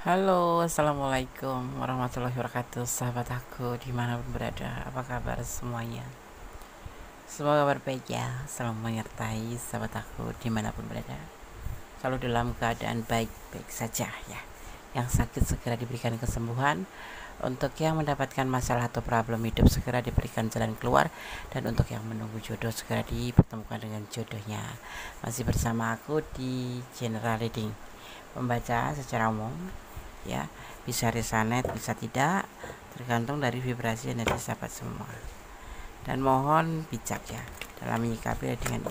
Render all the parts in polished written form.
Halo, assalamualaikum warahmatullahi wabarakatuh, sahabat aku dimanapun berada. Apa kabar semuanya? Semoga kabar baik ya. Selalu menyertai sahabat aku dimanapun berada, selalu dalam keadaan baik-baik saja ya. Yang sakit segera diberikan kesembuhan, untuk yang mendapatkan masalah atau problem hidup segera diberikan jalan keluar, dan untuk yang menunggu jodoh segera dipertemukan dengan jodohnya. Masih bersama aku di General Reading, membaca secara umum ya, bisa resonate bisa tidak, tergantung dari vibrasi energi sahabat semua. Dan mohon bijak ya dalam menyikapi dengan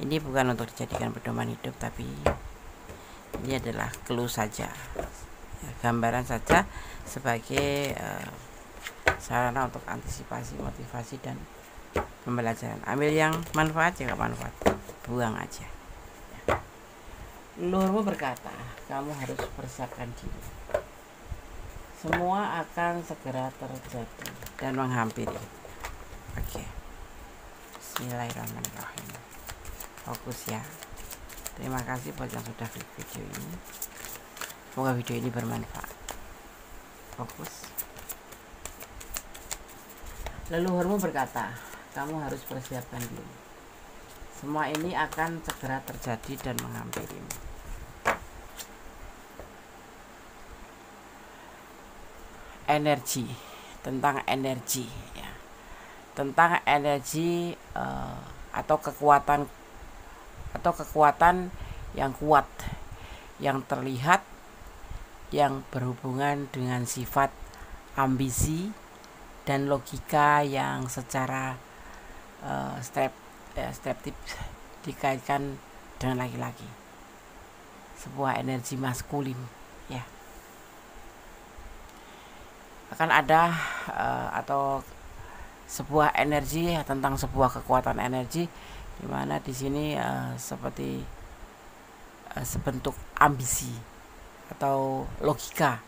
ini bukan untuk dijadikan pedoman hidup, tapi ini adalah clue saja ya, gambaran saja sebagai sarana untuk antisipasi, motivasi, dan pembelajaran. Ambil yang manfaat, jika manfaat buang aja ya. Leluhurmu berkata, kamu harus persiapkan diri. Semua akan segera terjadi dan menghampiri. Oke. Bismillahirrahmanirrahim. Fokus ya. Terima kasih buat yang sudah klik video ini. Semoga video ini bermanfaat. Fokus. Leluhurmu berkata, kamu harus persiapkan diri. Semua ini akan segera terjadi dan menghampirimu. Energi, tentang energi ya, tentang energi atau kekuatan yang kuat, yang terlihat, yang berhubungan dengan sifat ambisi dan logika yang secara streptif dikaitkan dengan laki-laki, sebuah energi maskulin ya. Akan ada atau sebuah energi tentang sebuah kekuatan energi, di mana di sini seperti sebentuk ambisi atau logika,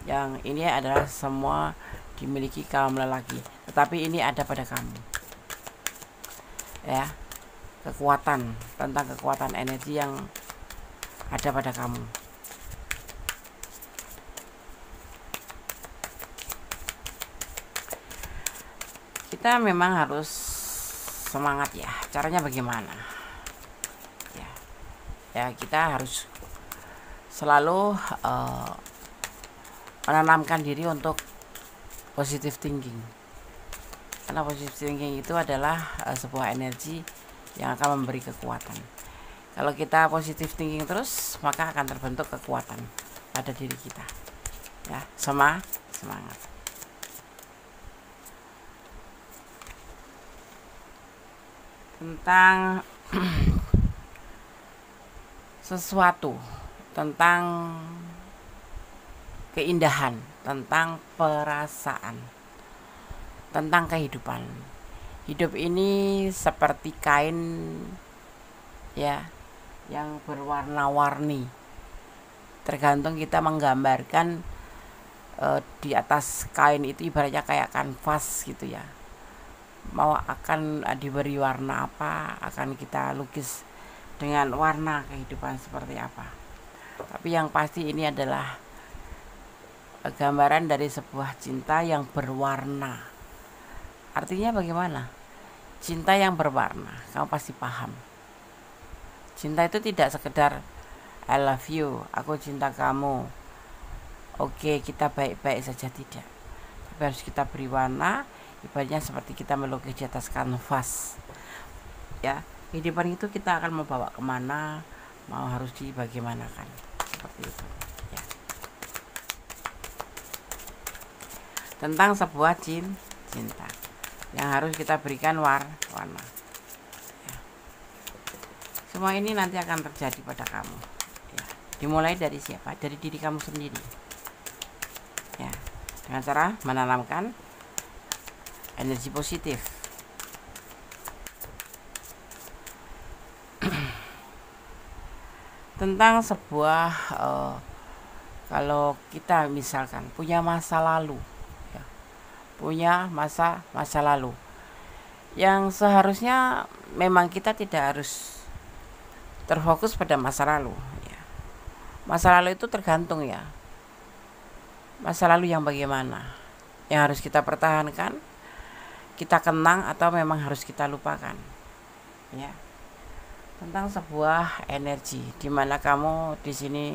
yang ini adalah semua dimiliki kaum lelaki, tetapi ini ada pada kamu ya, kekuatan, tentang kekuatan energi yang ada pada kamu. Kita memang harus semangat ya. Caranya bagaimana? Ya kita harus selalu menanamkan diri untuk positive thinking. Karena positive thinking itu adalah sebuah energi yang akan memberi kekuatan. Kalau kita positive thinking terus, maka akan terbentuk kekuatan pada diri kita. Ya, semangat. Tentang sesuatu, tentang keindahan, tentang perasaan, tentang kehidupan. Hidup ini seperti kain ya, yang berwarna-warni. Tergantung kita menggambarkan di atas kain itu, ibaratnya kayak kanvas gitu ya. Mau akan diberi warna apa, akan kita lukis dengan warna kehidupan seperti apa. Tapi yang pasti ini adalah gambaran dari sebuah cinta yang berwarna. Artinya bagaimana? Cinta yang berwarna, kamu pasti paham. Cinta itu tidak sekedar I love you, aku cinta kamu, oke kita baik-baik saja, tidak. Tapi harus kita beri warna. Ibaratnya seperti kita melukis di atas kanvas ya. Kehidupan itu kita akan membawa kemana, mau harus dibagaimanakan, seperti itu ya. Tentang sebuah cinta yang harus kita berikan warna ya. Semua ini nanti akan terjadi pada kamu ya. Dimulai dari siapa? Dari diri kamu sendiri ya, dengan cara menanamkan energi positif. Tentang sebuah kalau kita misalkan punya masa lalu ya, punya masa lalu yang seharusnya memang kita tidak harus terfokus pada masa lalu ya. Masa lalu itu tergantung ya, Masa lalu yang bagaimana? Yang harus kita pertahankan, kita kenang, atau memang harus kita lupakan? Ya. Tentang sebuah energi di mana kamu di sini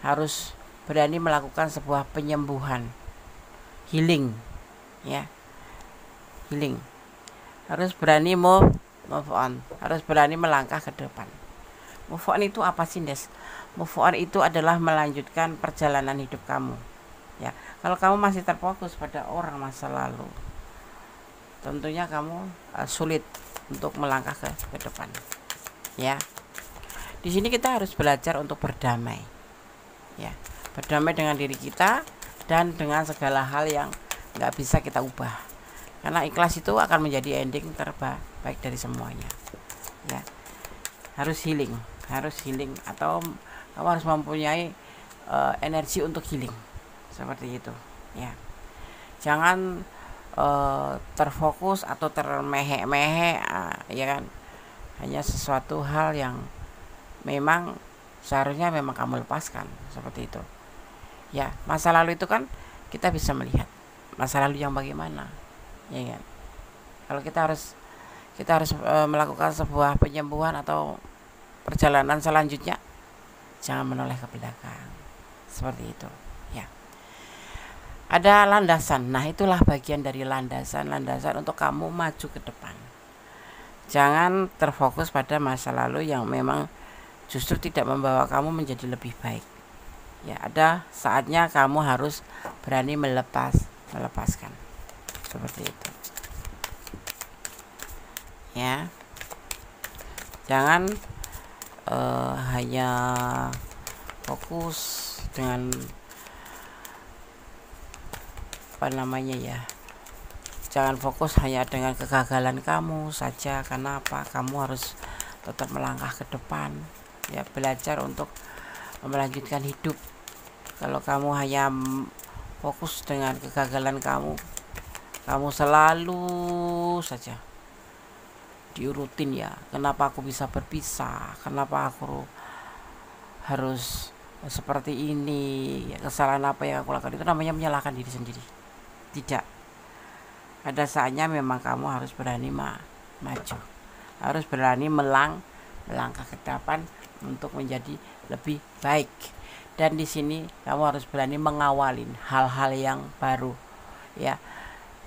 harus berani melakukan sebuah penyembuhan, healing, ya. Healing. Harus berani move on, harus berani melangkah ke depan. Move on itu apa sih, Des? Move on itu adalah melanjutkan perjalanan hidup kamu. Ya, kalau kamu masih terfokus pada orang masa lalu, tentunya kamu sulit untuk melangkah ke depan. Ya, di sini kita harus belajar untuk berdamai. Ya, berdamai dengan diri kita dan dengan segala hal yang nggak bisa kita ubah. Karena ikhlas itu akan menjadi ending terbaik dari semuanya. Ya, harus healing atau kamu harus mempunyai energi untuk healing. Seperti itu, ya. Jangan terfokus atau termehe-mehe, ya kan, hanya sesuatu hal yang memang seharusnya memang kamu lepaskan, seperti itu. Ya, masa lalu itu kan kita bisa melihat masa lalu yang bagaimana, ya kan. Kalau kita harus melakukan sebuah penyembuhan atau perjalanan selanjutnya, jangan menoleh ke belakang, seperti itu, ya. Ada landasan. Nah, itulah bagian dari landasan untuk kamu maju ke depan. Jangan terfokus pada masa lalu yang memang justru tidak membawa kamu menjadi lebih baik. Ya, ada saatnya kamu harus berani melepaskan. Seperti itu. Ya. Jangan hanya fokus dengan jangan fokus hanya dengan kegagalan kamu saja. Karena apa? Kamu harus tetap melangkah ke depan, ya, belajar untuk melanjutkan hidup. Kalau kamu hanya fokus dengan kegagalan kamu selalu saja diurutin, ya, kenapa aku bisa berpisah, kenapa aku harus seperti ini, ya, kesalahan apa yang aku lakukan, itu namanya menyalahkan diri sendiri. Tidak. Ada saatnya memang kamu harus berani maju. Harus berani melangkah ke depan untuk menjadi lebih baik. Dan di sini kamu harus berani mengawalin hal-hal yang baru. Ya.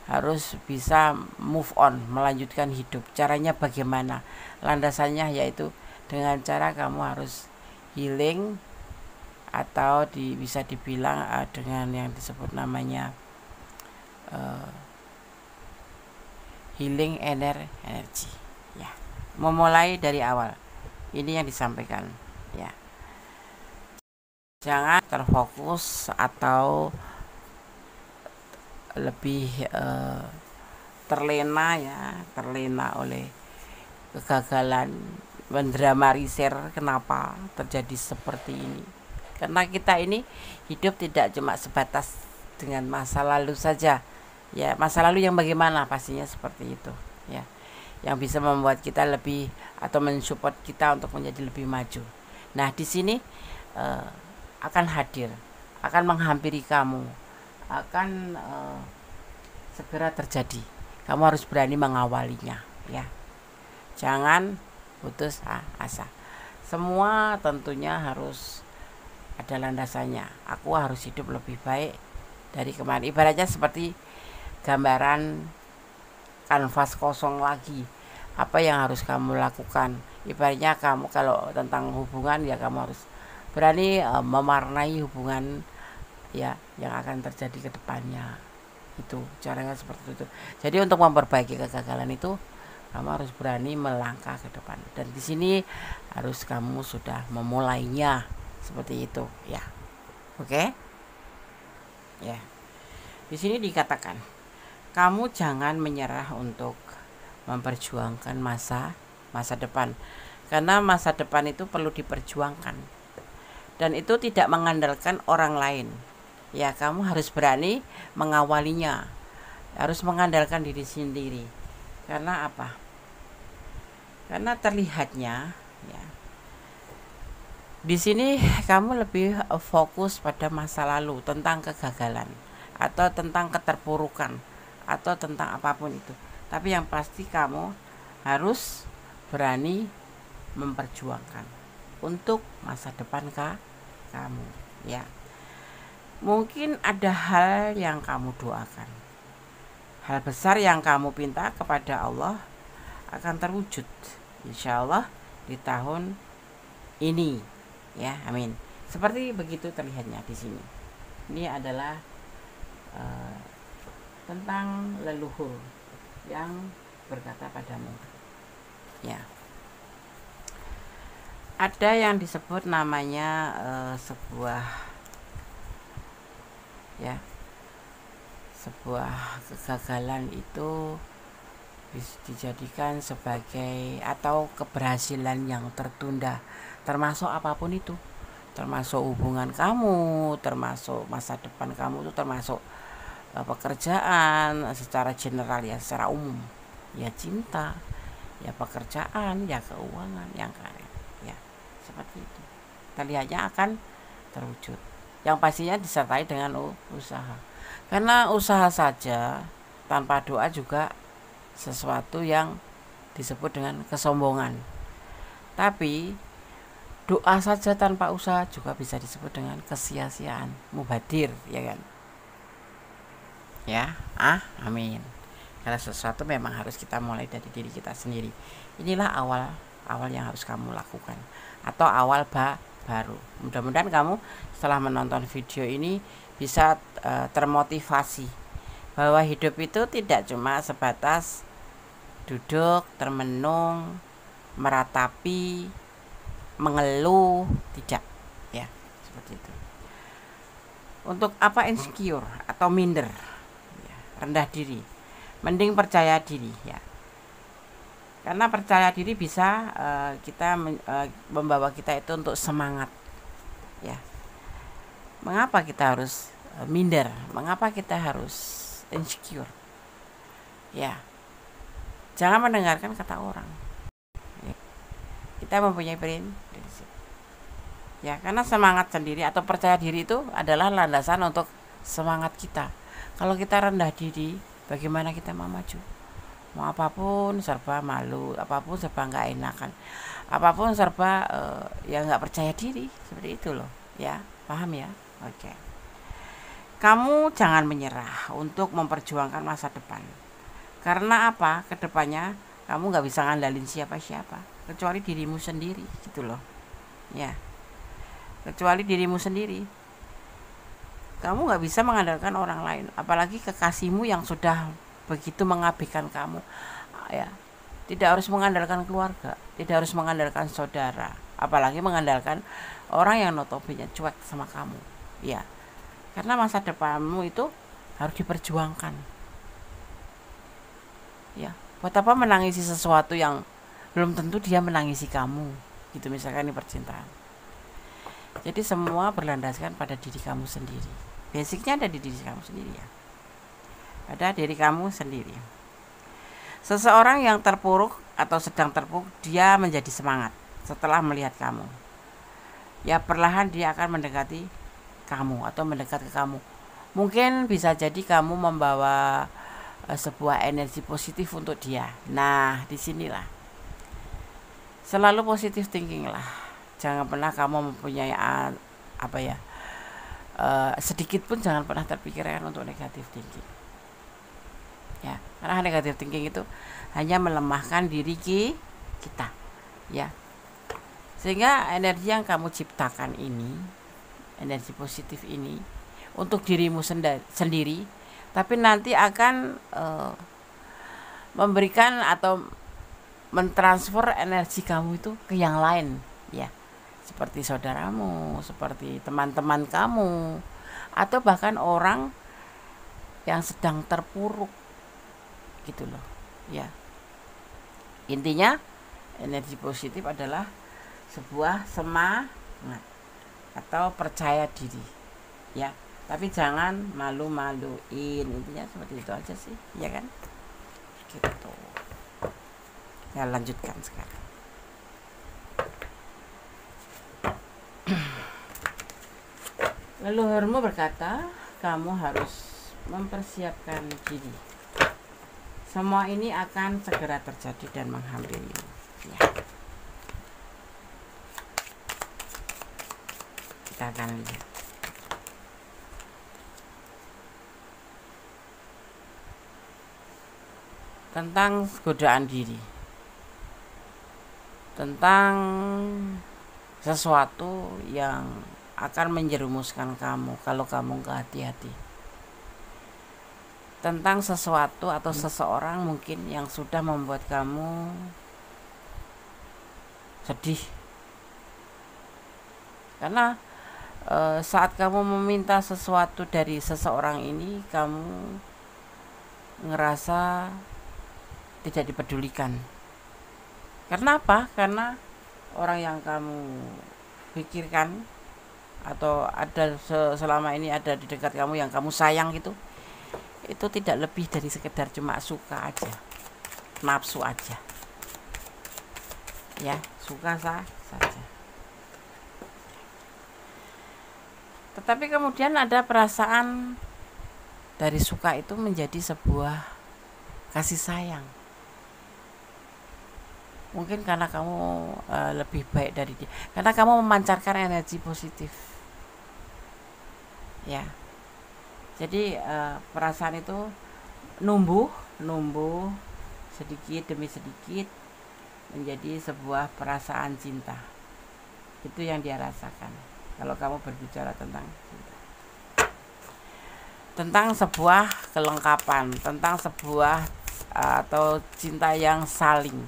Harus bisa move on, melanjutkan hidup. Caranya bagaimana? Landasannya yaitu dengan cara kamu harus healing, atau bisa dibilang dengan yang disebut namanya healing energi, ya. Memulai dari awal, ini yang disampaikan, ya. Jangan terfokus atau lebih terlena oleh kegagalan, mendramatisir kenapa terjadi seperti ini. Karena kita ini hidup tidak cuma sebatas dengan masa lalu saja. Ya, masa lalu yang bagaimana, pastinya seperti itu, ya, yang bisa membuat kita lebih atau mensupport kita untuk menjadi lebih maju. Nah, di sini akan hadir, akan menghampiri kamu, akan segera terjadi. Kamu harus berani mengawalinya, ya. Jangan putus asa. Semua tentunya harus ada landasannya. Aku harus hidup lebih baik dari kemarin. Ibaratnya seperti gambaran kanvas kosong lagi. Apa yang harus kamu lakukan? Ibaratnya kamu kalau tentang hubungan, ya, kamu harus berani mewarnai hubungan, ya, yang akan terjadi ke depannya. Itu caranya seperti itu. Jadi untuk memperbaiki kegagalan itu, kamu harus berani melangkah ke depan. Dan di sini harus kamu sudah memulainya seperti itu, ya. Oke? Ya. Di sini dikatakan, kamu jangan menyerah untuk memperjuangkan masa depan. Karena masa depan itu perlu diperjuangkan. Dan itu tidak mengandalkan orang lain. Ya, kamu harus berani mengawalinya. Harus mengandalkan diri sendiri. Karena apa? Karena terlihatnya, ya, Di sini kamu lebih fokus pada masa lalu, tentang kegagalan atau tentang keterpurukan atau tentang apapun itu. Tapi yang pasti kamu harus berani memperjuangkan untuk masa depan kamu, ya. Mungkin ada hal yang kamu doakan, hal besar yang kamu pinta kepada Allah akan terwujud, insya Allah di tahun ini, ya, amin. Seperti begitu terlihatnya di sini. Ini adalah tentang leluhur yang berkata padamu, ya. Ada yang disebut namanya sebuah kegagalan itu bisa dijadikan sebagai atau keberhasilan yang tertunda, termasuk apapun itu, termasuk hubungan kamu, termasuk masa depan kamu, itu termasuk pekerjaan secara general, ya, secara umum, ya, cinta, ya, pekerjaan, ya, keuangan, yang karir, ya, seperti itu terlihatnya akan terwujud, yang pastinya disertai dengan usaha, karena usaha saja tanpa doa juga sesuatu yang disebut dengan kesombongan. Tapi doa saja tanpa usaha juga bisa disebut dengan kesia-siaan, mubadir, ya kan? Ya, amin. Karena sesuatu memang harus kita mulai dari diri kita sendiri. Inilah awal yang harus kamu lakukan, atau awal baru. Mudah-mudahan kamu setelah menonton video ini bisa termotivasi bahwa hidup itu tidak cuma sebatas duduk, termenung, meratapi, mengeluh, tidak, ya, seperti itu. Untuk apa insecure atau minder, ya, rendah diri, mending percaya diri, ya, karena percaya diri bisa membawa kita itu untuk semangat, ya. Mengapa kita harus minder? Mengapa kita harus insecure? Ya, jangan mendengarkan kata orang. Kita mempunyai prinsip. Ya, karena semangat sendiri atau percaya diri itu adalah landasan untuk semangat kita. Kalau kita rendah diri, bagaimana kita mau maju? Mau apapun serba malu, apapun serba nggak enakan, apapun serba ya nggak percaya diri, seperti itu loh. Ya, paham ya? Oke. Kamu jangan menyerah untuk memperjuangkan masa depan. Karena apa? Kedepannya kamu nggak bisa ngandalin siapa-siapa kecuali dirimu sendiri, gitu loh, ya. Kecuali dirimu sendiri. Kamu nggak bisa mengandalkan orang lain, apalagi kekasihmu yang sudah begitu mengabaikan kamu, ya. Tidak harus mengandalkan keluarga, tidak harus mengandalkan saudara, apalagi mengandalkan orang yang notabene cuek sama kamu, ya. Karena masa depanmu itu harus diperjuangkan. Ya, buat apa menangisi sesuatu yang belum tentu dia menangisi kamu, gitu, misalkan ini percintaan. Jadi semua berlandaskan pada diri kamu sendiri. Basicnya ada di diri kamu sendiri, ya. Ada diri kamu sendiri. Seseorang yang terpuruk atau sedang terpuruk, dia menjadi semangat setelah melihat kamu. Ya, perlahan dia akan mendekati kamu atau mendekat ke kamu. Mungkin bisa jadi kamu membawa sebuah energi positif untuk dia. Nah, disinilah selalu positif thinking lah. Jangan pernah kamu mempunyai sedikit pun jangan pernah terpikirkan untuk negatif thinking, ya, karena negatif thinking itu hanya melemahkan diri kita, ya. Sehingga energi yang kamu ciptakan ini, energi positif ini untuk dirimu sendiri, tapi nanti akan memberikan atau mentransfer energi kamu itu ke yang lain, ya, seperti saudaramu, seperti teman-teman kamu, atau bahkan orang yang sedang terpuruk, gitu loh, ya. Intinya energi positif adalah sebuah semangat atau percaya diri, ya. Tapi jangan malu-maluin, intinya seperti itu aja sih, ya kan? Gitu. Ya, lanjutkan sekarang. Leluhurmu berkata, kamu harus mempersiapkan diri. Semua ini akan segera terjadi dan menghampirimu. Ya. Kita akan lihat. Tentang godaan diri, tentang sesuatu yang akan menjerumuskan kamu kalau kamu nggak hati-hati, tentang sesuatu atau seseorang mungkin yang sudah membuat kamu sedih karena saat kamu meminta sesuatu dari seseorang ini, kamu ngerasa tidak dipedulikan. Karena apa? Karena orang yang kamu pikirkan atau ada selama ini ada di dekat kamu yang kamu sayang itu tidak lebih dari sekedar cuma suka aja, nafsu aja, ya, suka saja. Tetapi kemudian ada perasaan dari suka itu menjadi sebuah kasih sayang. Mungkin karena kamu lebih baik dari dia, karena kamu memancarkan energi positif, ya. Jadi perasaan itu numbuh sedikit demi sedikit menjadi sebuah perasaan cinta. Itu yang dia rasakan kalau kamu berbicara tentang cinta, tentang sebuah kelengkapan, tentang sebuah atau cinta yang saling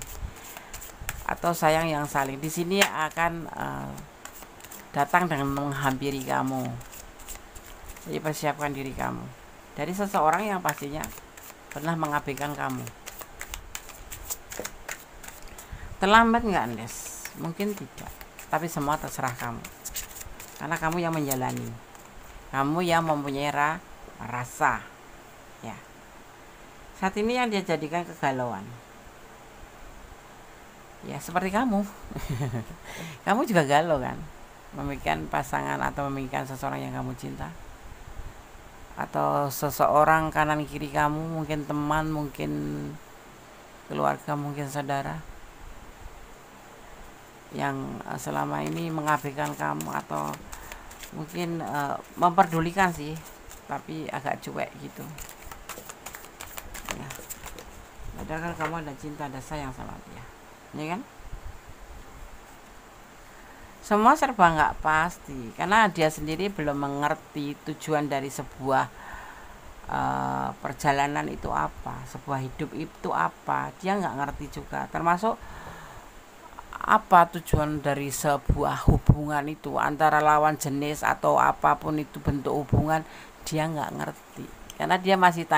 atau sayang yang saling. Di sini akan datang dengan menghampiri kamu. Jadi persiapkan diri kamu dari seseorang yang pastinya pernah mengabaikan kamu. Terlambat nggak, Andes? Mungkin tidak, tapi semua terserah kamu. Karena kamu yang menjalani, kamu yang mempunyai rasa, ya. Saat ini yang dia jadikan kegalauan, ya seperti kamu. Kamu juga galau kan, memikirkan pasangan atau memikirkan seseorang yang kamu cinta, atau seseorang kanan kiri kamu, mungkin teman, mungkin keluarga, mungkin saudara yang selama ini mengabaikan kamu atau mungkin memperdulikan sih, tapi agak cuek gitu, ya. Padahal kamu ada cinta, ada sayang sama dia, ya kan? Semua serba nggak pasti karena dia sendiri belum mengerti tujuan dari sebuah perjalanan itu apa, sebuah hidup itu apa. Dia nggak ngerti juga, termasuk apa tujuan dari sebuah hubungan itu antara lawan jenis atau apapun itu bentuk hubungan. Dia nggak ngerti karena dia masih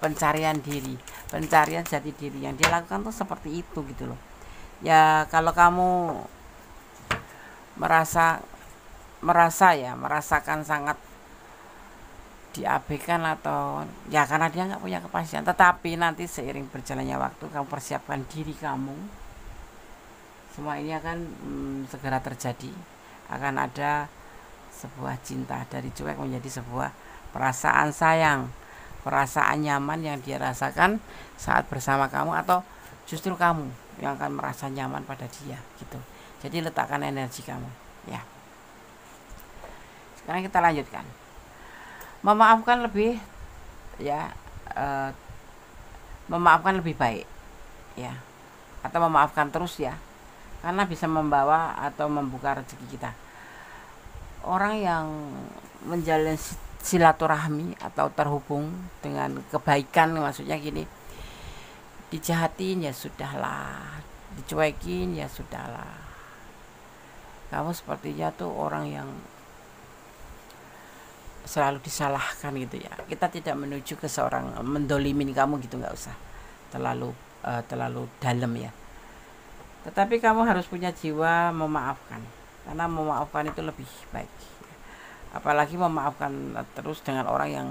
pencarian diri, pencarian jati diri. Yang dia lakukan tuh seperti itu gitu loh. Ya kalau kamu merasakan sangat diabaikan atau ya karena dia nggak punya kepastian, tetapi nanti seiring berjalannya waktu kamu persiapkan diri kamu, semua ini akan segera terjadi. Akan ada sebuah cinta dari cuek menjadi sebuah perasaan sayang, perasaan nyaman yang dia rasakan saat bersama kamu, atau justru kamu yang akan merasa nyaman pada dia gitu. Jadi letakkan energi kamu, ya. Sekarang kita lanjutkan. Memaafkan lebih, ya, memaafkan lebih baik, ya, atau memaafkan terus, ya, karena bisa membawa atau membuka rezeki kita. Orang yang menjalin silaturahmi atau terhubung dengan kebaikan, maksudnya gini, dijahatin ya sudahlah, dicuekin ya sudahlah. Kamu sepertinya tuh orang yang selalu disalahkan gitu ya. Kita tidak menuju ke seorang mendolimin kamu gitu, nggak usah terlalu dalam ya. Tetapi kamu harus punya jiwa memaafkan, karena memaafkan itu lebih baik. Apalagi memaafkan terus dengan orang yang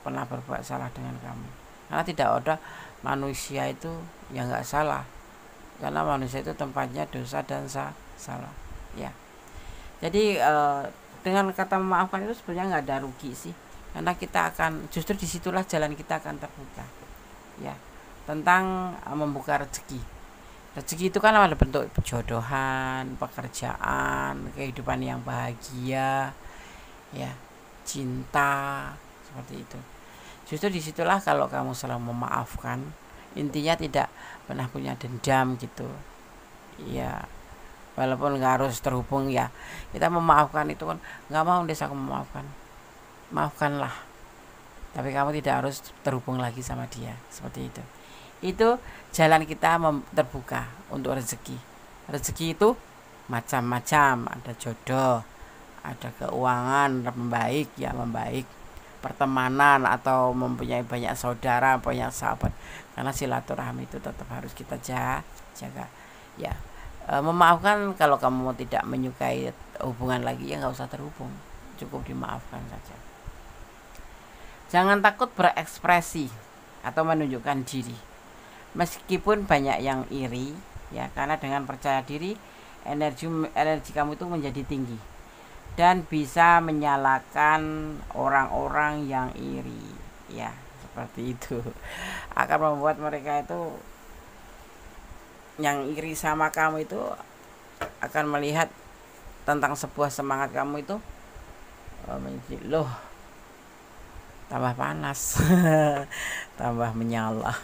pernah berbuat salah dengan kamu. Karena tidak ada manusia itu yang nggak salah, karena manusia itu tempatnya dosa dan salah, ya. Jadi dengan kata memaafkan itu sebenarnya nggak ada rugi sih, karena kita akan justru disitulah jalan kita akan terbuka ya, tentang membuka rezeki. Rezeki itu kan ada bentuk jodohan, pekerjaan, kehidupan yang bahagia ya, cinta, seperti itu. Justru disitulah kalau kamu selalu memaafkan, intinya tidak pernah punya dendam gitu ya, walaupun nggak harus terhubung ya, kita memaafkan itu kan nggak mau desa aku memaafkan, maafkanlah, tapi kamu tidak harus terhubung lagi sama dia, seperti itu jalan kita terbuka untuk rezeki. Rezeki itu macam-macam, ada jodoh, ada keuangan membaik ya, membaik, pertemanan atau mempunyai banyak saudara, banyak sahabat, karena silaturahmi itu tetap harus kita jaga ya. Memaafkan, kalau kamu tidak menyukai hubungan lagi ya nggak usah terhubung, cukup dimaafkan saja. Jangan takut berekspresi atau menunjukkan diri, meskipun banyak yang iri ya, karena dengan percaya diri energi kamu itu menjadi tinggi dan bisa menyalakan orang-orang yang iri ya, seperti itu akan membuat mereka itu yang iri sama kamu itu akan melihat tentang sebuah semangat kamu itu loh, tambah panas tambah menyala,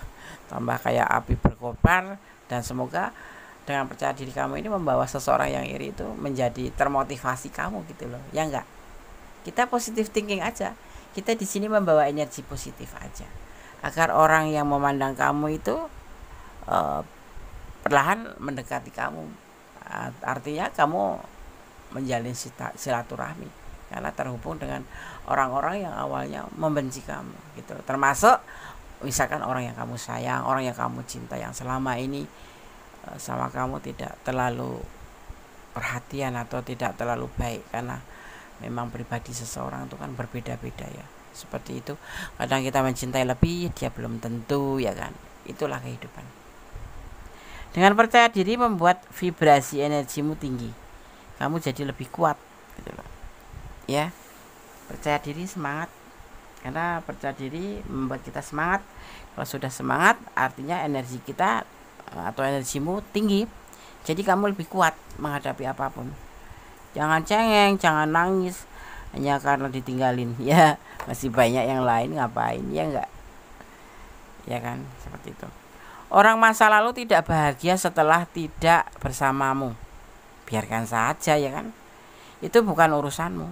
tambah kayak api berkobar. Dan semoga dengan percaya diri kamu ini membawa seseorang yang iri itu menjadi termotivasi kamu gitu loh, ya enggak? Kita positive thinking aja, kita di sini membawa energi positif aja, agar orang yang memandang kamu itu perlahan mendekati kamu. Artinya kamu menjalin silaturahmi karena terhubung dengan orang-orang yang awalnya membenci kamu gitu, termasuk misalkan orang yang kamu sayang, orang yang kamu cinta, yang selama ini sama kamu tidak terlalu perhatian atau tidak terlalu baik, karena memang pribadi seseorang itu kan berbeda-beda ya, seperti itu. Kadang kita mencintai lebih, dia belum tentu ya kan, itulah kehidupan. Dengan percaya diri membuat vibrasi energimu tinggi, kamu jadi lebih kuat gitu loh ya. Percaya diri, semangat, karena percaya diri membuat kita semangat. Kalau sudah semangat artinya energi kita atau energimu tinggi, jadi kamu lebih kuat menghadapi apapun. Jangan cengeng, jangan nangis hanya karena ditinggalin ya, masih banyak yang lain, ngapain ya enggak, ya kan, seperti itu. Orang masa lalu tidak bahagia setelah tidak bersamamu, biarkan saja ya kan, itu bukan urusanmu,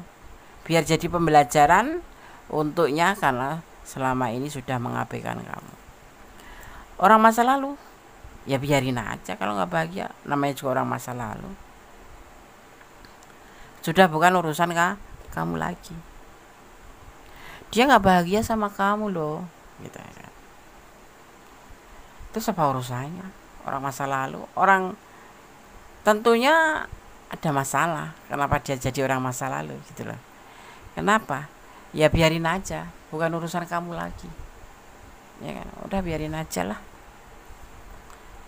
biar jadi pembelajaran untuknya, karena selama ini sudah mengabaikan kamu. Orang masa lalu ya biarin aja, kalau nggak bahagia, namanya juga orang masa lalu, sudah bukan urusan kamu lagi. Dia nggak bahagia sama kamu loh gitu ya. Itu apa urusannya? Orang masa lalu, orang tentunya ada masalah, kenapa dia jadi orang masa lalu gitu loh. Kenapa? Ya biarin aja, bukan urusan kamu lagi ya kan, udah biarin aja lah,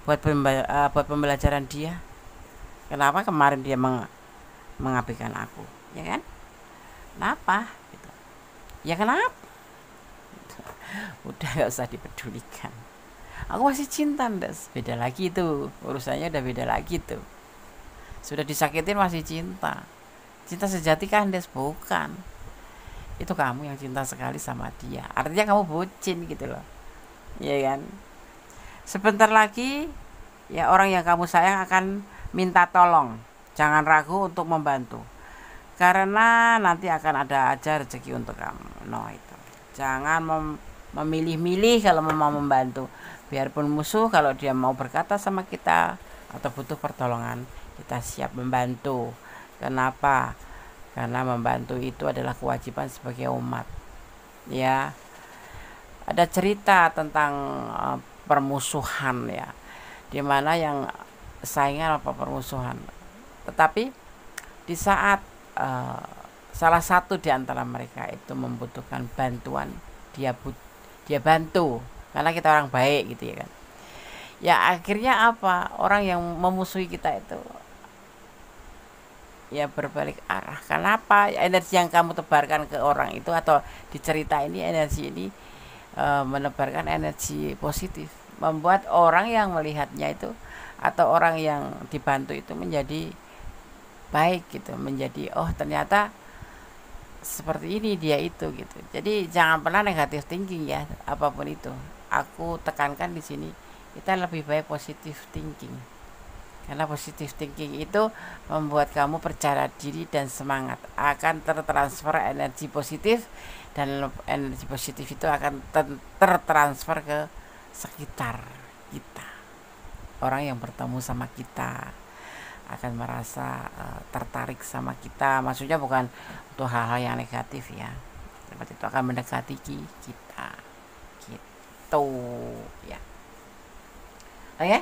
buat pembelajaran dia. Kenapa kemarin dia mengabaikan aku ya kan, kenapa gitu. Ya kenapa, udah gak usah dipedulikan, aku masih cinta, ndas, beda lagi tuh urusannya, udah beda lagi tuh. Sudah disakitin masih cinta, cinta sejati kan, ndas, bukan. Itu kamu yang cinta sekali sama dia, artinya kamu bucin gitu loh ya kan. Sebentar lagi ya orang yang kamu sayang akan minta tolong, jangan ragu untuk membantu, karena nanti akan ada aja rezeki untuk kamu. No, itu jangan memilih-milih kalau mau membantu, biarpun musuh, kalau dia mau berkata sama kita atau butuh pertolongan, kita siap membantu. Kenapa? Karena membantu itu adalah kewajiban sebagai umat ya. Ada cerita tentang permusuhan ya, dimana yang saingan apa permusuhan, tetapi di saat salah satu di antara mereka itu membutuhkan bantuan, dia bantu, karena kita orang baik gitu ya kan. Ya akhirnya apa, orang yang memusuhi kita itu ya berbalik arah. Kenapa? Energi yang kamu tebarkan ke orang itu atau di cerita ini, energi ini menebarkan energi positif, membuat orang yang melihatnya itu atau orang yang dibantu itu menjadi baik gitu, menjadi oh ternyata seperti ini dia itu gitu. Jadi jangan pernah negatif thinking ya, apapun itu. Aku tekankan di sini kita lebih baik positif thinking. Karena positif thinking itu membuat kamu percaya diri dan semangat, akan tertransfer energi positif, dan energi positif itu akan tertransfer ke sekitar kita. Orang yang bertemu sama kita akan merasa tertarik sama kita, maksudnya bukan untuk hal-hal yang negatif ya, seperti itu, akan mendekati kita gitu ya. Oke.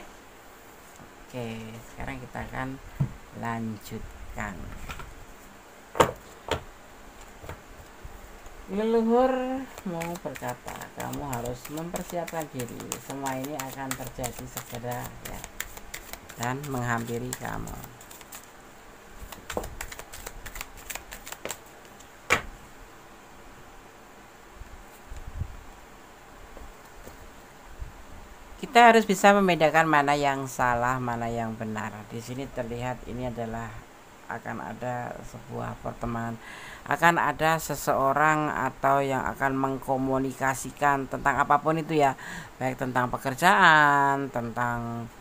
Oke, sekarang kita akan lanjutkan. Leluhur mau berkata, kamu harus mempersiapkan diri. Semua ini akan terjadi segera ya, dan menghampiri kamu. Kita harus bisa membedakan mana yang salah, mana yang benar. Di sini terlihat ini adalah akan ada sebuah pertemanan, akan ada seseorang atau yang akan mengkomunikasikan tentang apapun itu ya, baik tentang pekerjaan, tentang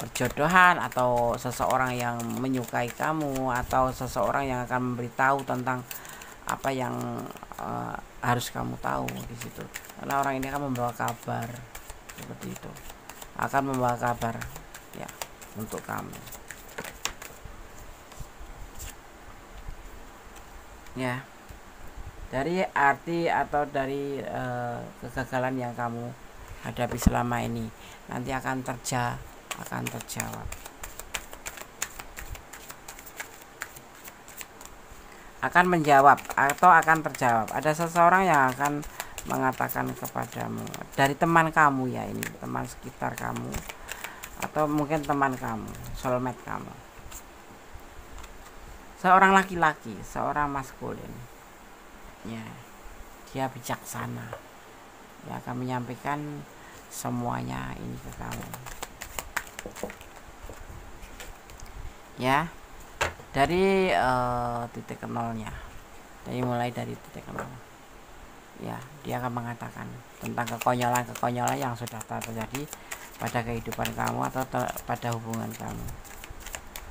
perjodohan, atau seseorang yang menyukai kamu, atau seseorang yang akan memberitahu tentang apa yang harus kamu tahu di situ. Karena orang ini akan membawa kabar seperti itu, akan membawa kabar ya untuk kamu ya, dari arti atau dari kegagalan yang kamu hadapi selama ini nanti akan terjawab, akan menjawab atau akan terjawab. Ada seseorang yang akan mengatakan kepadamu dari teman kamu ya, ini teman sekitar kamu atau mungkin teman kamu, soulmate kamu, seorang laki-laki, seorang maskulin ya, dia bijaksana ya, akan menyampaikan semuanya ini ke kamu ya, dari titik nolnya, mulai dari titik nol ya. Dia akan mengatakan tentang kekonyolan yang sudah terjadi pada kehidupan kamu atau pada hubungan kamu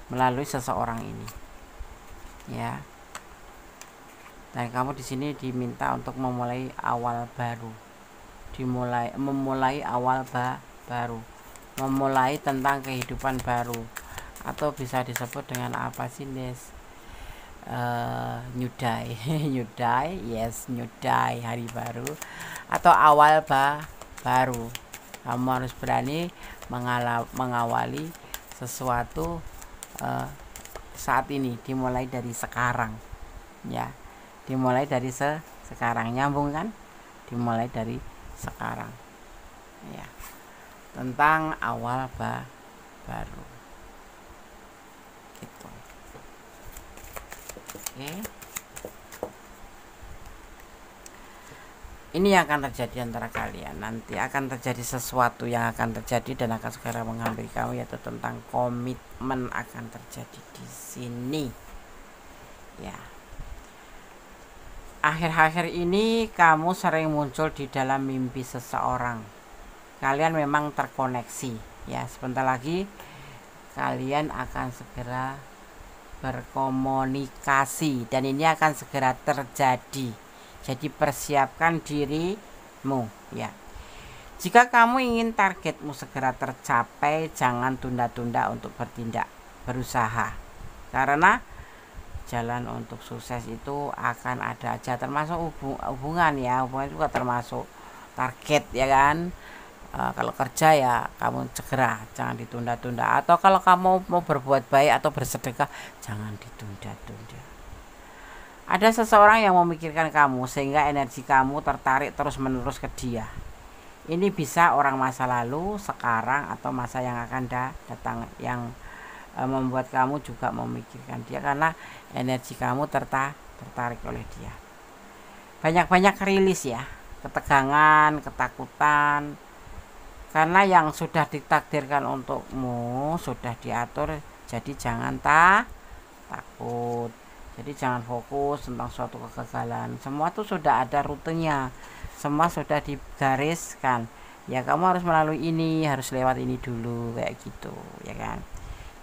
melalui seseorang ini ya. Dan kamu di sini diminta untuk memulai awal baru, memulai awal baru, memulai tentang kehidupan baru, atau bisa disebut dengan apa sih Des? New day new day, yes, new day, hari baru atau awal baru. Kamu harus berani mengawali sesuatu saat ini, dimulai dari sekarang ya, dimulai dari sekarang, nyambung kan, dimulai dari sekarang ya, tentang awal baru gitu. Oke. Ini yang akan terjadi antara kalian. Nanti akan terjadi sesuatu yang akan terjadi dan akan segera menghampiri kamu, yaitu tentang komitmen akan terjadi di sini. Ya. Akhir-akhir ini kamu sering muncul di dalam mimpi seseorang. Kalian memang terkoneksi. Ya, sebentar lagi kalian akan segera berkomunikasi dan ini akan segera terjadi. Jadi persiapkan dirimu ya. Jika kamu ingin targetmu segera tercapai, jangan tunda-tunda untuk bertindak, berusaha. Karena jalan untuk sukses itu akan ada aja, termasuk hubungan ya. Hubungan juga termasuk target ya kan. Kalau kerja ya kamu segera, jangan ditunda-tunda. Atau kalau kamu mau berbuat baik atau bersedekah, jangan ditunda-tunda. Ada seseorang yang memikirkan kamu sehingga energi kamu tertarik terus-menerus ke dia. Ini bisa orang masa lalu, sekarang, atau masa yang akan datang, yang membuat kamu juga memikirkan dia, karena energi kamu tertarik oleh dia. Banyak-banyak rilis ya, ketegangan, ketakutan, karena yang sudah ditakdirkan untukmu sudah diatur. Jadi jangan takut, jadi jangan fokus tentang suatu kegagalan. Semua tuh sudah ada rutenya, semua sudah digariskan ya. Kamu harus melalui ini, harus lewat ini dulu, kayak gitu ya kan.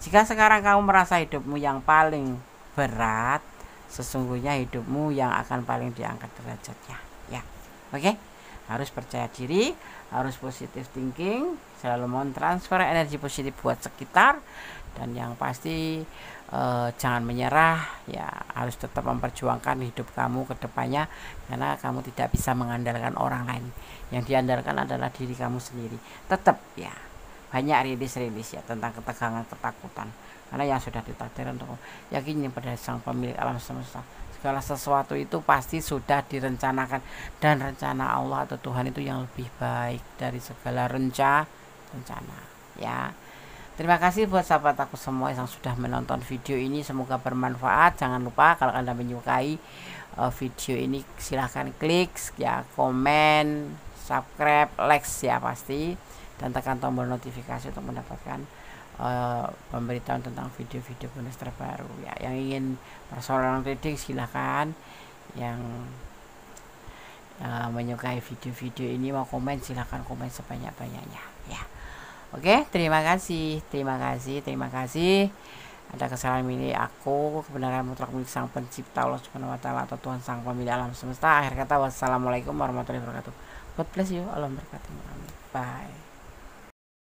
Jika sekarang kamu merasa hidupmu yang paling berat, sesungguhnya hidupmu yang akan paling diangkat derajatnya ya. Oke, harus percaya diri, harus positive thinking, selalu mentransfer energi positif buat sekitar, dan yang pasti jangan menyerah ya. Harus tetap memperjuangkan hidup kamu ke depannya, karena kamu tidak bisa mengandalkan orang lain. Yang diandalkan adalah diri kamu sendiri. Tetap ya, banyak rilis ya tentang ketegangan, ketakutan, karena yang sudah ditakdirkan untuk yakin pada Sang Pemilik alam semesta. Segala sesuatu itu pasti sudah direncanakan, dan rencana Allah atau Tuhan itu yang lebih baik dari segala rencana ya. Terima kasih buat sahabat aku semua yang sudah menonton video ini, semoga bermanfaat. Jangan lupa kalau Anda menyukai video ini, silahkan klik ya, komen, subscribe, like ya pasti, dan tekan tombol notifikasi untuk mendapatkan pemberitahuan tentang video-video bonus terbaru ya. Yang ingin personal reading silahkan. Yang menyukai video-video ini mau komen, silahkan komen sebanyak-banyaknya ya. Oke, terima kasih. Ada kesalahan milik aku, kebenaran mutlak milik Sang Pencipta Allah Subhanahu wa taala atau Tuhan Sang Pemilik alam semesta. Akhir kata, wassalamualaikum warahmatullahi wabarakatuh. God bless you. Allah berkati. Bye.